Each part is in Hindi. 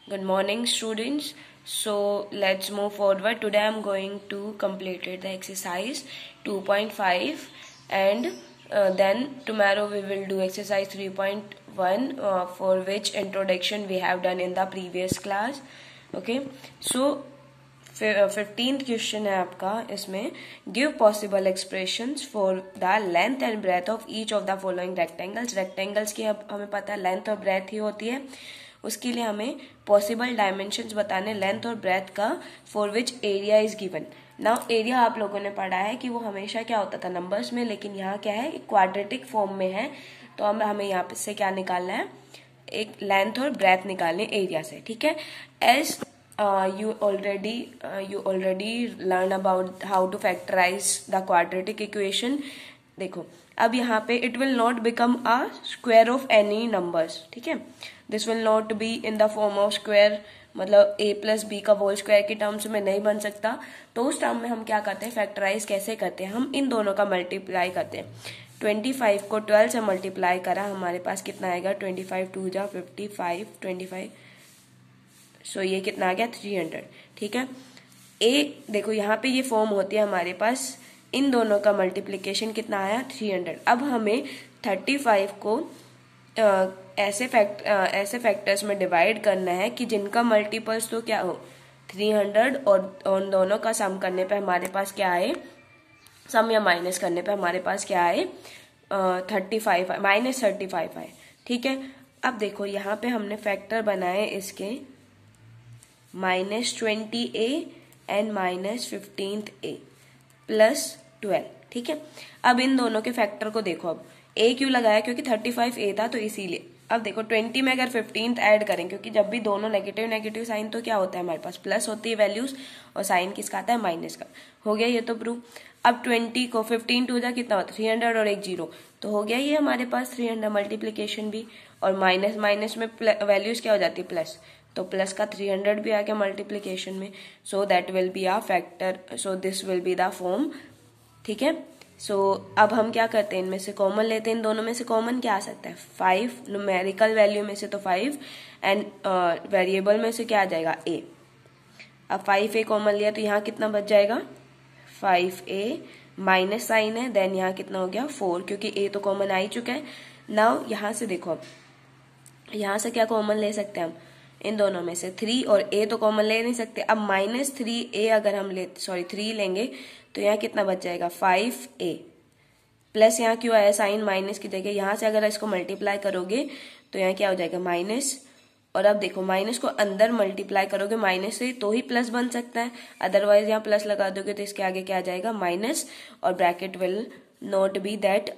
Good morning, students. So let's move forward. Today I'm going to complete the exercise 2.5 and then tomorrow we will do exercise 3.1 for which introduction we have done in the previous class. Okay. So 15th question है आपका इसमें give possible expressions for the length and breadth of each of the following rectangles. Rectangles की अब हमें पता है लेंथ और ब्रेथ ही होती है, उसके लिए हमें पॉसिबल डायमेंशंस बताने लेंथ और ब्रेथ का for which area is given. Now area आप लोगों ने पढ़ा है कि वो हमेशा क्या होता था नंबर्स में, लेकिन यहाँ क्या है क्वाड्रेटिक फॉर्म में है, तो हमें यहाँ से क्या निकालना है, एक लेंथ और ब्रेथ निकालने एरिया से। ठीक है, as you already learn about how to factorize the quadratic equation। देखो अब यहाँ पे it will not become a square of any numbers। ठीक है, this will not be in the form of square, मतलब a प्लस बी का होल स्क्वायर की टर्म्स में नहीं बन सकता। तो उस टर्म में हम क्या करते हैं, फैक्टराइज कैसे करते हैं, हम इन दोनों का मल्टीप्लाई करते हैं। 25 को 12 से मल्टीप्लाई करा, हमारे पास कितना आएगा, 25 2 जा 55, 25 सो ये कितना आ गया 300। ठीक है, ए देखो यहाँ पे ये फॉर्म होती है हमारे पास, इन दोनों का मल्टीप्लिकेशन कितना आया 300। अब हमें 35 को ऐसे फैक्टर्स में डिवाइड करना है कि जिनका मल्टीपल्स तो क्या हो 300 और उन दोनों का सम करने पे हमारे पास क्या आए, सम या माइनस करने पे हमारे पास क्या आए 35 -35 आए। ठीक है, अब देखो यहाँ पे हमने फैक्टर बनाए इसके -20a एंड -15a +12। ठीक है, अब इन दोनों के फैक्टर को देखो, अब a क्यों लगाया, क्योंकि 35a था तो इसीलिए। अब देखो 20 में अगर 15 ऐड करें, क्योंकि जब भी दोनों नेगेटिव नेगेटिव साइन तो क्या होता है हमारे पास प्लस होती है वैल्यूज, और साइन किसका आता है माइनस का। हो गया ये तो प्रूफ। अब 20 को 15 टू जा कितना होता है 300 और एक 0, तो हो गया ये हमारे पास 300 मल्टीप्लीकेशन भी, और माइनस माइनस में वैल्यूज क्या हो जाती है प्लस, तो प्लस का 300 भी आ गया मल्टीप्लीकेशन में। So that will be a factor, so this will be the form. ठीक है, सो अब हम क्या करते हैं, इनमें से कॉमन लेते हैं। इन दोनों में से कॉमन क्या आ सकता है 5, न्यूमेरिकल वैल्यू में से तो 5 एंड वेरिएबल में से क्या आ जाएगा a। अब 5a कॉमन लिया तो यहाँ कितना बच जाएगा 5a, माइनस साइन है, देन यहाँ कितना हो गया 4, क्योंकि a तो कॉमन आ ही चुका है। नाउ यहाँ से देखो, अब यहाँ से क्या कॉमन ले सकते हैं हम, इन दोनों में से 3 और a तो कॉमन ले नहीं सकते। अब -3a अगर हम 3 लेंगे तो यहाँ कितना बच जाएगा 5a, प्लस यहाँ क्यों आया साइन माइनस की जगह, यहाँ से अगर इसको मल्टीप्लाई करोगे तो यहाँ क्या हो जाएगा माइनस, और अब देखो माइनस को अंदर मल्टीप्लाई करोगे माइनस से तो ही प्लस बन सकता है, अदरवाइज यहाँ प्लस लगा दोगे तो इसके आगे क्या आ जाएगा माइनस, और bracket will not be that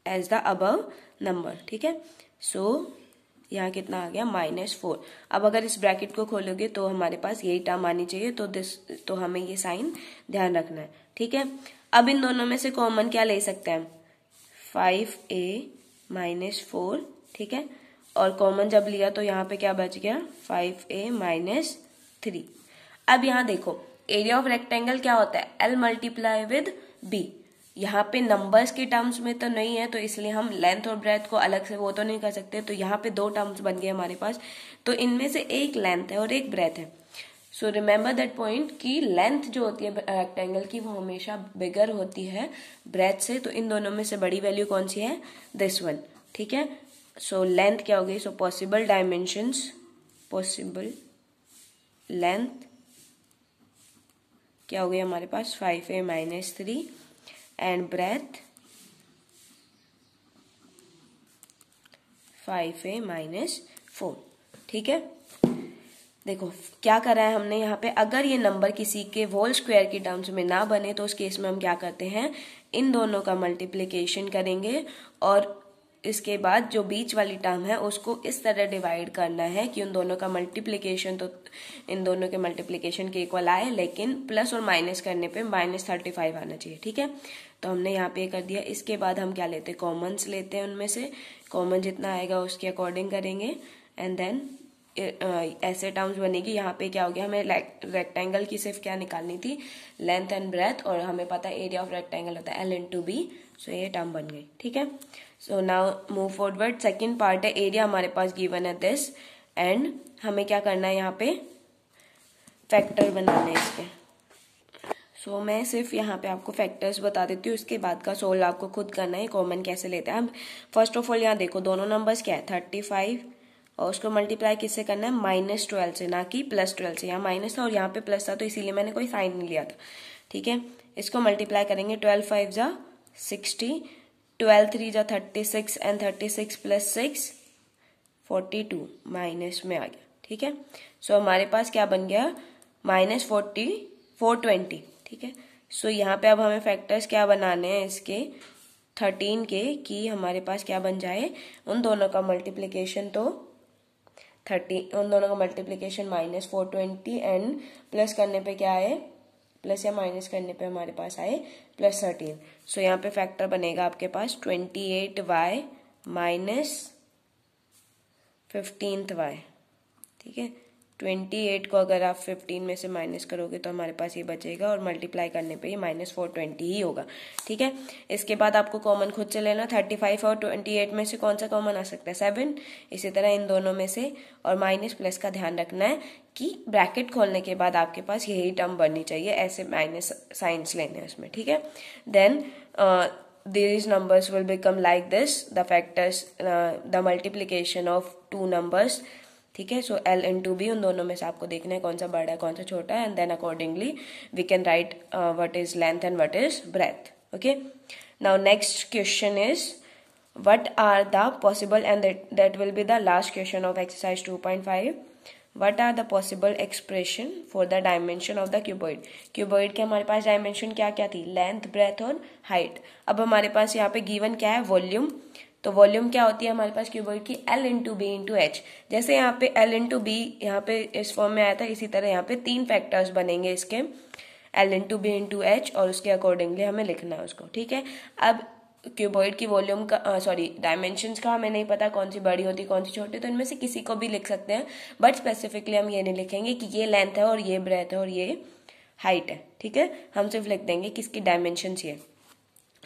as the above number. ठीक है, सो यहाँ कितना आ गया -4। अब अगर इस ब्रैकेट को खोलोगे तो हमारे पास यही टर्म आनी चाहिए, तो हमें ये साइन ध्यान रखना है। ठीक है, अब इन दोनों में से कॉमन क्या ले सकते हैं हम 5a -4। ठीक है, और कॉमन जब लिया तो यहाँ पे क्या बच गया 5a -3। अब यहाँ देखो एरिया ऑफ रेक्टेंगल क्या होता है l मल्टीप्लाई विद b, यहाँ पे नंबर्स के टर्म्स में तो नहीं है, तो इसलिए हम लेंथ और ब्रेथ को अलग से वो तो नहीं कर सकते, तो यहाँ पे 2 टर्म्स बन गए हमारे पास, तो इनमें से एक लेंथ है और एक ब्रेथ है। सो रिमेम्बर दैट पॉइंट कि लेंथ जो होती है रेक्टेंगल की वो हमेशा बिगर होती है ब्रेथ से, तो इन दोनों में से बड़ी वैल्यू कौन सी है दिस वन। ठीक है, सो लेंथ क्या हो गई, so possible dimensions, possible length क्या हो गई हमारे पास 5a -3 एंड ब्रेथ 5a -4। ठीक है, देखो क्या करा है हमने यहाँ पे, अगर ये नंबर किसी के होल स्क्वायर की टर्म्स में ना बने तो उस केस में हम क्या करते हैं, इन दोनों का मल्टीप्लिकेशन करेंगे और इसके बाद जो बीच वाली टर्म है उसको इस तरह डिवाइड करना है कि उन दोनों का मल्टीप्लिकेशन तो इन दोनों के मल्टीप्लिकेशन के इक्वल आए, लेकिन प्लस और माइनस करने पे -35 आना चाहिए। ठीक है, तो हमने यहाँ पे कर दिया। इसके बाद हम क्या लेते हैं, कॉमन्स लेते हैं, उनमें से कॉमन जितना आएगा उसके अकॉर्डिंग करेंगे, एंड देन ऐसे टर्म्स बनेगी। यहाँ पे क्या हो गया, हमें रेक्टेंगल की सिर्फ क्या निकालनी थी लेंथ एंड ब्रेथ, और हमें पता है एरिया ऑफ रेक्टेंगल होता है l × b, सो ये टर्म बन गई। ठीक है, so now move forward. Second part है एरिया हमारे पास गिवन है दिस, एंड हमें क्या करना है यहाँ पे फैक्टर बनाने हैं इसके। सो मैं सिर्फ यहाँ पे आपको फैक्टर्स बता देती हूँ, उसके बाद का सोल्व आपको खुद करना है कॉमन कैसे लेते हैं। अब फर्स्ट ऑफ ऑल यहाँ देखो दोनों नंबर्स क्या है 35 और उसको मल्टीप्लाई किससे करना है -12 से, ना कि +12 से। यहाँ माइनस था और यहाँ पे प्लस था तो इसीलिए मैंने कोई साइन नहीं लिया था, ठीक है। इसको मल्टीप्लाई करेंगे 12 5 जा 60, 12 3 जा 36 एंड 36 + 6 42 माइनस में आ गया, ठीक है। सो हमारे पास क्या बन गया -420, ठीक है। सो यहाँ पे अब हमें फैक्टर्स क्या बनाने हैं इसके 13 के, कि हमारे पास क्या बन जाए उन दोनों का मल्टीप्लीकेशन, तो 30 उन दोनों का मल्टीप्लीकेशन -420 एंड प्लस करने पे क्या आए, प्लस या माइनस करने पे हमारे पास आए +13। सो यहाँ पे फैक्टर बनेगा आपके पास 28y - 15y, ठीक है। 28 को अगर आप 15 में से माइनस करोगे तो हमारे पास ये बचेगा और मल्टीप्लाई करने पे ये -420 ही होगा, ठीक है। इसके बाद आपको कॉमन खुद से लेना, 35 और 28 में से कौन सा कॉमन आ सकता है 7, इसी तरह इन दोनों में से, और माइनस प्लस का ध्यान रखना है कि ब्रैकेट खोलने के बाद आपके पास यही टर्म बननी चाहिए, ऐसे माइनस साइंस लेने हैं उसमें, ठीक है। Then these numbers will become like this, the factors the multiplication of two numbers, ठीक है। सो L into B उन दोनों में से आपको देखना है कौन सा बड़ा है कौन सा छोटा है, and then accordingly we can write what is length and what is breadth, okay. Now next question is what are the possible, and that will be the last question of exercise 2.5, what are the possible expression for the dimension of the cuboid। Cuboid के हमारे पास डायमेंशन क्या क्या थी, लेंथ ब्रेथ और हाइट। अब हमारे पास यहाँ पे गिवन क्या है, वॉल्यूम। तो वॉल्यूम क्या होती है हमारे पास क्यूबॉइड की, L into B into H। जैसे यहाँ पे L into B यहाँ पे इस फॉर्म में आया था, इसी तरह यहाँ पे 3 फैक्टर्स बनेंगे इसके, L into B into H, और उसके अकॉर्डिंगली हमें लिखना है उसको, ठीक है। अब क्यूबॉइड की वॉल्यूम का डायमेंशंस का हमें नहीं पता कौन सी बड़ी होती कौन सी छोटी, तो इनमें से किसी को भी लिख सकते हैं, बट स्पेसिफिकली हम ये नहीं लिखेंगे कि ये लेंथ है और ये ब्रेथ है और ये हाइट है, ठीक है। हम सिर्फ लिख देंगे कि इसकी डायमेंशंस ये।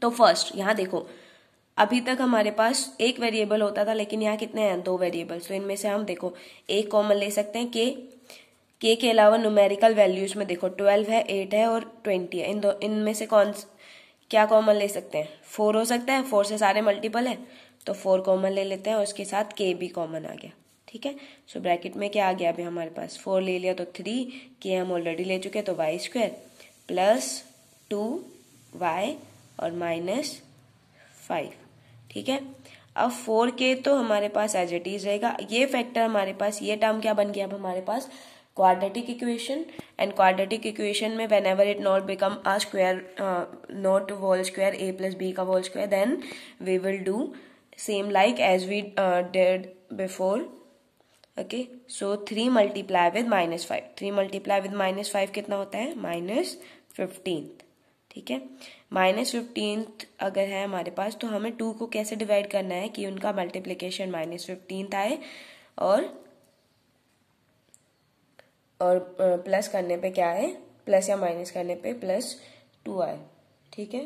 तो फर्स्ट यहाँ देखो, अभी तक हमारे पास एक वेरिएबल होता था, लेकिन यहाँ कितने हैं 2 वेरिएबल्स। तो इनमें से हम देखो एक कॉमन ले सकते हैं, के के अलावा न्यूमेरिकल वैल्यूज में देखो 12 है, 8 है और 20 है। इनमें से क्या कॉमन ले सकते हैं, 4 हो सकता है, 4 से सारे मल्टीपल है तो 4 कॉमन ले लेते हैं, और उसके साथ के भी कॉमन आ गया, ठीक है। सो ब्रैकेट में क्या आ गया अभी हमारे पास, 4 ले लिया तो 3, के हम ऑलरेडी ले चुके तो y² प्लस 2y और -5, ठीक है। अब 4k तो हमारे पास एज इट इज रहेगा, ये फैक्टर हमारे पास, ये टर्म क्या बन गया अब हमारे पास, quadratic equation. And quadratic equation में whenever it not become a square, not whole square, a plus b का whole square, then we will do same like as we did before, okay। so 3 multiply with -5, 3 multiply with -5 कितना होता है -15, ठीक है। -15 अगर है हमारे पास तो हमें 2 को कैसे डिवाइड करना है कि उनका मल्टीप्लीकेशन -15 आए, और प्लस करने पे क्या है, प्लस या माइनस करने पे +2 आए, ठीक है।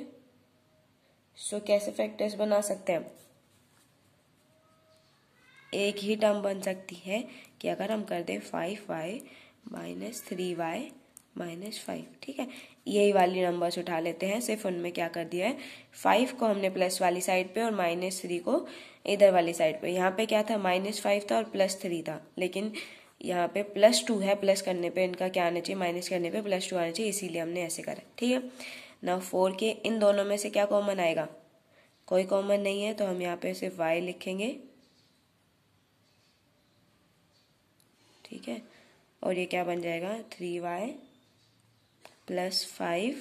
सो कैसे फैक्टर्स बना सकते हैं, एक ही टर्म बन सकती है कि अगर हम कर दे 5y - 3y - 5, ठीक है। यही वाली नंबर्स उठा लेते हैं, सिर्फ उनमें क्या कर दिया है, 5 को हमने प्लस वाली साइड पे और -3 को इधर वाली साइड पे। यहाँ पे क्या था -5 था और +3 था, लेकिन यहाँ पे +2 है, प्लस करने पे इनका क्या आना चाहिए, माइनस करने पे +2 आना चाहिए, इसीलिए हमने ऐसे करा, ठीक है। ना 4 के इन दोनों में से क्या कॉमन आएगा, कोई कॉमन नहीं है, तो हम यहाँ पे सिर्फ y लिखेंगे, ठीक है। और ये क्या बन जाएगा 3y + 5,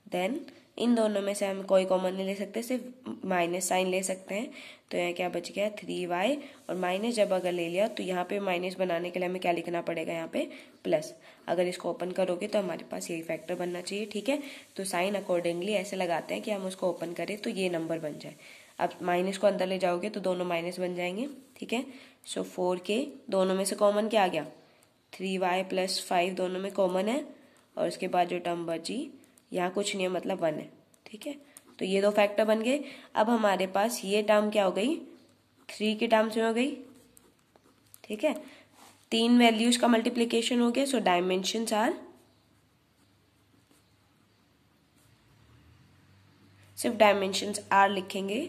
देन इन दोनों में से हम कोई कॉमन नहीं ले सकते, सिर्फ माइनस साइन ले सकते हैं। तो यहाँ क्या बच गया 3y, और माइनस जब अगर ले लिया तो यहाँ पे माइनस बनाने के लिए हमें क्या लिखना पड़ेगा, यहाँ पे प्लस। अगर इसको ओपन करोगे तो हमारे पास यही फैक्टर बनना चाहिए, ठीक है। तो साइन अकॉर्डिंगली ऐसे लगाते हैं कि हम उसको ओपन करें तो ये नंबर बन जाए। अब माइनस को अंदर ले जाओगे तो दोनों माइनस बन जाएंगे, ठीक है। सो 4k दोनों में से कॉमन क्या आ गया, 3y + 5 दोनों में कॉमन है, और उसके बाद जो टर्म बची यहाँ कुछ नहीं है, मतलब 1 है, ठीक है। तो ये 2 फैक्टर बन गए। अब हमारे पास ये टर्म क्या हो गई, 3 के टर्म्स में हो गई, ठीक है, 3 वैल्यूज का मल्टीप्लीकेशन हो गया। सो डायमेंशंस आर, सिर्फ डायमेंशंस आर लिखेंगे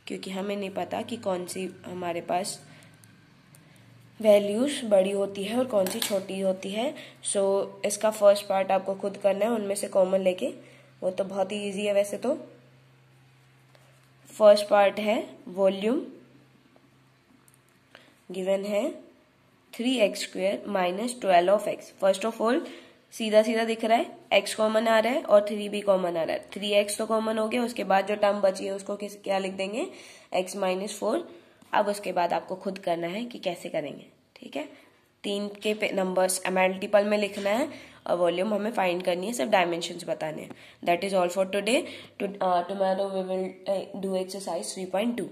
क्योंकि हमें नहीं पता कि कौन सी हमारे पास वैल्यूज बड़ी होती है और कौन सी छोटी होती है। सो इसका फर्स्ट पार्ट आपको खुद करना है, उनमें से कॉमन लेके, वो तो बहुत ही ईजी है वैसे तो। फर्स्ट पार्ट है वॉल्यूम, गिवन है 3x² minus 12x। First of all सीधा सीधा दिख रहा है, x कॉमन आ रहा है और 3 भी कॉमन आ रहा है। 3x तो कॉमन हो गया, उसके बाद जो टर्म बची है उसको क्या लिख देंगे, x माइनस 4। अब उसके बाद आपको खुद करना है कि कैसे करेंगे, ठीक है। 3 के नंबर्स मल्टीपल में लिखना है और वॉल्यूम हमें फाइंड करनी है, सिर्फ डायमेंशंस बताने हैं। That is all for today. Tomorrow we will do exercise 3.2।